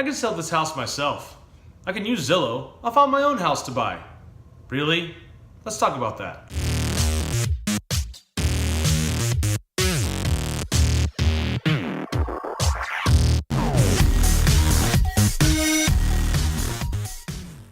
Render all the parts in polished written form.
I can sell this house myself. I can use Zillow. I'll find my own house to buy. Really? Let's talk about that.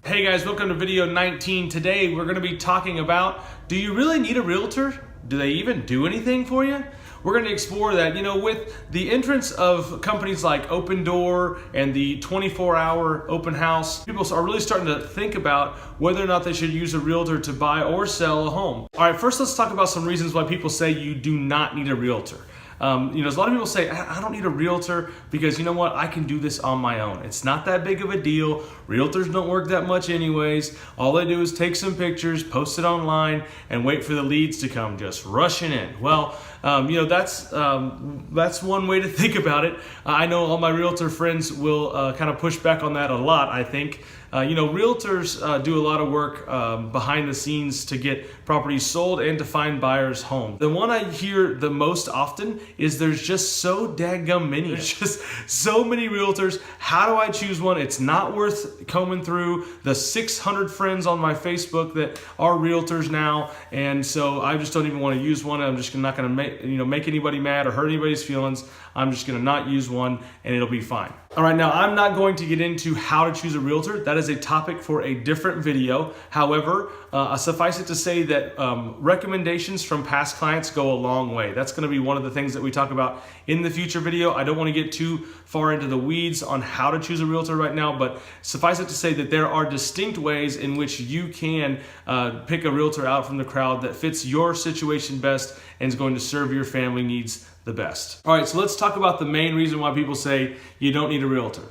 Hey guys, welcome to video 19. Today we're going to be talking about, do you really need a realtor? Do they even do anything for you? We're going to explore that. With the entrance of companies like Open Door and the 24-hour open house, people are really starting to think about whether or not they should use a realtor to buy or sell a home. All right, first let's talk about some reasons why people say you do not need a realtor. A lot of people say, I don't need a realtor because you know what, I can do this on my own. It's not that big of a deal. Realtors don't work that much anyways. All they do is take some pictures, post it online, and wait for the leads to come just rushing in. Well, that's one way to think about it. I know all my realtor friends will kind of push back on that a lot, I think. Realtors do a lot of work behind the scenes to get properties sold and to find buyers homes. The one I hear the most often is there's just so daggum many. There's just so many realtors. How do I choose one? It's not worth combing through the 600 friends on my Facebook that are realtors now, and so I just don't even want to use one. I'm just not going to make anybody mad or hurt anybody's feelings. I'm just going to not use one, and it'll be fine. All right, now I'm not going to get into how to choose a realtor. That is a topic for a different video. However, suffice it to say that recommendations from past clients go a long way. That's going to be one of the things that we talk about in the future video. I don't want to get too far into the weeds on how to choose a realtor right now, but suffice it to say that there are distinct ways in which you can pick a realtor out from the crowd that fits your situation best and is going to serve your family needs the best. All right, so let's talk about the main reason why people say you don't need a realtor: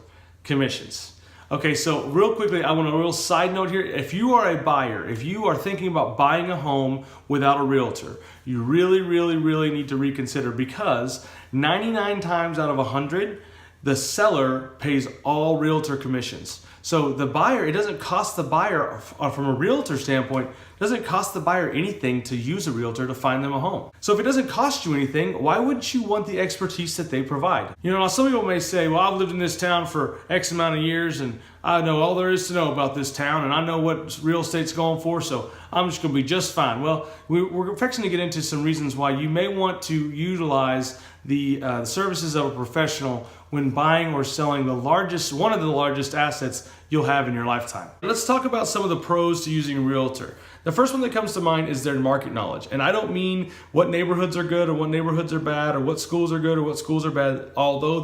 commissions. Okay, so real quickly, I want a real side note here. If you are a buyer, if you are thinking about buying a home without a realtor, you really need to reconsider, because 99 times out of 100, the seller pays all realtor commissions. So the buyer, it doesn't cost the buyer, from a realtor standpoint, it doesn't cost the buyer anything to use a realtor to find them a home. So if it doesn't cost you anything, why wouldn't you want the expertise that they provide? Now some people may say, well, I've lived in this town for X amount of years and I know all there is to know about this town and I know what real estate's going for, so I'm just going to be just fine. Well, we're fixing to get into some reasons why you may want to utilize the services of a professional when buying or selling one of the largest assets you'll have in your lifetime. Let's talk about some of the pros to using a realtor. The first one that comes to mind is their market knowledge. And I don't mean what neighborhoods are good or what neighborhoods are bad or what schools are good or what schools are bad, although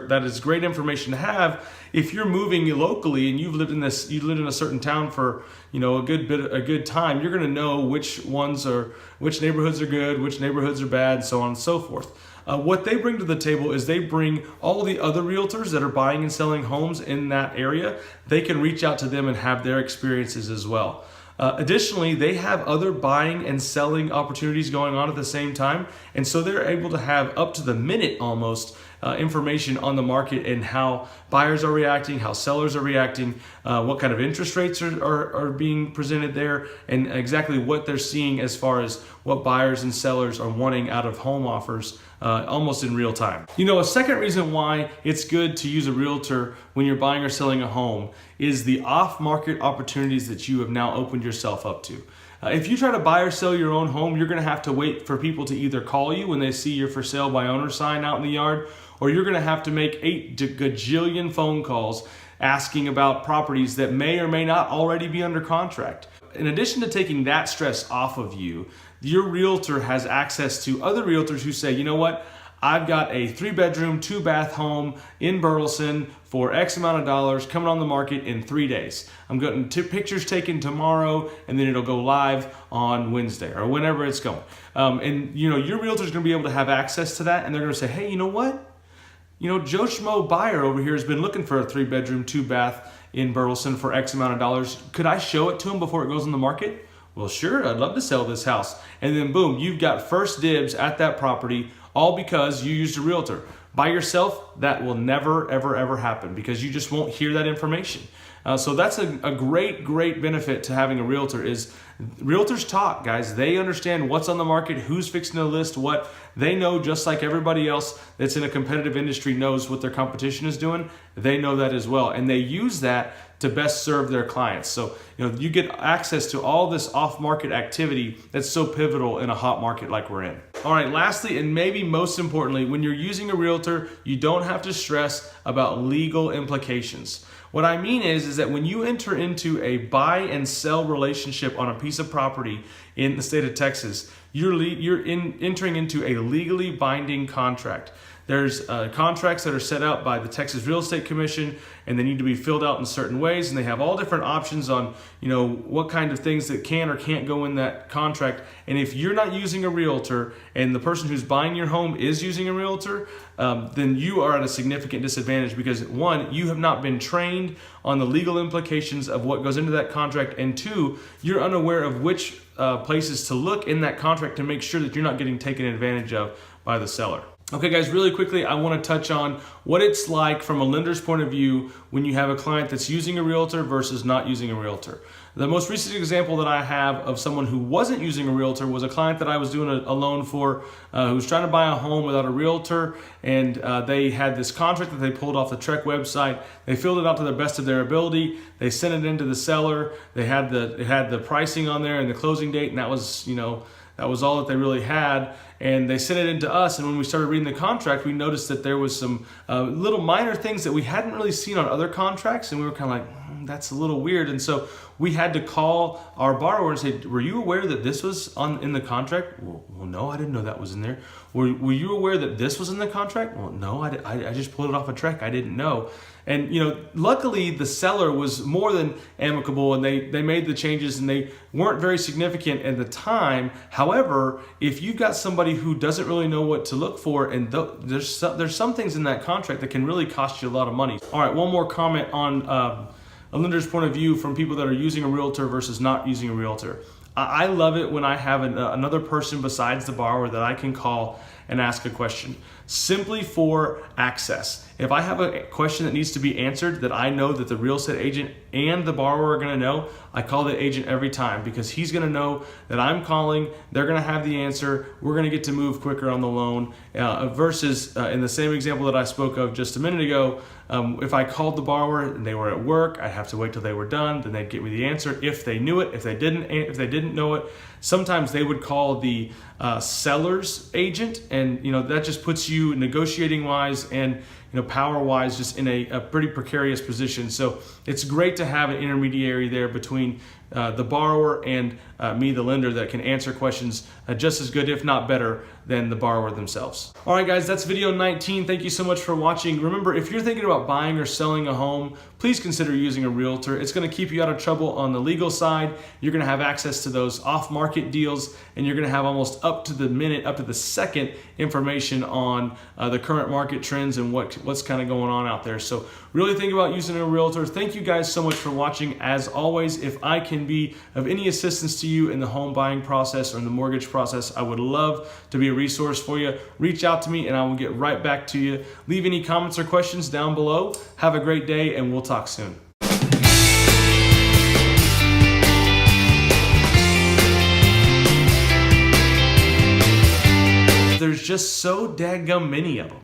that is great information to have. If you're moving locally and you've lived in a certain town for a good time, you're going to know which neighborhoods are good, which neighborhoods are bad, so on and so forth. What they bring to the table is they bring all the other realtors that are buying and selling homes in that area. They can reach out to them and have their experiences as well. Additionally, they have other buying and selling opportunities going on at the same time, and so they're able to have up to the minute almost information on the market and how buyers are reacting, how sellers are reacting, what kind of interest rates are being presented there, and exactly what they're seeing as far as what buyers and sellers are wanting out of home offers almost in real time. A second reason why it's good to use a realtor when you're buying or selling a home is the off-market opportunities that you have now opened yourself up to. If you try to buy or sell your own home, you're going to have to wait for people to either call you when they see your for sale by owner sign out in the yard, or you're going to have to make 8 gajillion phone calls asking about properties that may or may not already be under contract. In addition to taking that stress off of you, your realtor has access to other realtors who say, you know what, I've got a 3-bedroom, 2-bath home in Burleson for X amount of dollars coming on the market in 3 days. I'm getting pictures taken tomorrow and then it'll go live on Wednesday or whenever it's going. Your realtor's gonna be able to have access to that, and they're gonna say, hey, you know what? Joe Schmo buyer over here has been looking for a 3-bedroom, 2-bath in Burleson for X amount of dollars. Could I show it to him before it goes on the market? Well, sure, I'd love to sell this house. And then boom, you've got first dibs at that property, all because you used a realtor. By yourself, that will never, ever happen because you just won't hear that information. So that's a great benefit to having a realtor, is Realtors talk, guys. They understand what's on the market, who's fixing to list what. They know, just like everybody else that's in a competitive industry knows what their competition is doing. They know that as well, and they use that to best serve their clients. So, you get access to all this off-market activity that's so pivotal in a hot market like we're in. All right, lastly, and maybe most importantly, when you're using a realtor, you don't have to stress about legal implications. What I mean is that when you enter into a buy and sell relationship on a piece of property in the state of Texas, you're entering into a legally binding contract. There's contracts that are set out by the Texas Real Estate Commission, and they need to be filled out in certain ways, and they have all different options on what kind of things that can or can't go in that contract. And if you're not using a realtor and the person who's buying your home is using a realtor, then you are at a significant disadvantage because, one, you have not been trained on the legal implications of what goes into that contract, and two, you're unaware of which places to look in that contract to make sure that you're not getting taken advantage of by the seller. Okay guys, really quickly, I want to touch on what it's like from a lender's point of view when you have a client that's using a realtor versus not using a realtor. The most recent example that I have of someone who wasn't using a realtor was a client that I was doing a loan for who was trying to buy a home without a realtor, and they had this contract that they pulled off the Trek website. They filled it out to the best of their ability. They sent it into the seller. They had the pricing on there and the closing date, and that was that was all that they really had. And they sent it into us, and when we started reading the contract, we noticed that there was some little minor things that we hadn't really seen on other contracts, and we were kind of like, that's a little weird. And so we had to call our borrower and say, were you aware that this was in the contract? Well, no, I didn't know that was in there. Were you aware that this was in the contract? Well, no, I just pulled it off a Trek. I didn't know. And luckily the seller was more than amicable, and they made the changes, and they weren't very significant at the time. However, if you've got somebody who doesn't really know what to look for, and there's some things in that contract that can really cost you a lot of money. All right, one more comment on a lender's point of view from people that are using a realtor versus not using a realtor. I love it when I have another person besides the borrower that I can call and ask a question, simply for access. If I have a question that needs to be answered that I know that the real estate agent and the borrower are going to know, I call the agent every time, because he's going to know that I'm calling, they're going to have the answer, we're going to get to move quicker on the loan, versus in the same example that I spoke of just a minute ago, if I called the borrower and they were at work, I'd have to wait till they were done, then they'd get me the answer if they knew it. If they didn't know it, sometimes they would call the seller's agent, and that just puts you negotiating wise and power wise just in a pretty precarious position. So it's great to have an intermediary there between the borrower and me, the lender, that can answer questions just as good, if not better, than the borrower themselves. All right, guys, that's video 19. Thank you so much for watching. Remember, if you're thinking about buying or selling a home, please consider using a realtor. It's going to keep you out of trouble on the legal side. You're going to have access to those off-market deals, and you're going to have almost up to the minute, up to the second information on the current market trends and what's kind of going on out there. So really think about using a realtor. Thank you guys so much for watching. As always, if I can be of any assistance to you in the home buying process or in the mortgage process, I would love to be a resource for you. Reach out to me and I will get right back to you. Leave any comments or questions down below. Have a great day, and we'll talk soon. There's just so daggum many of them.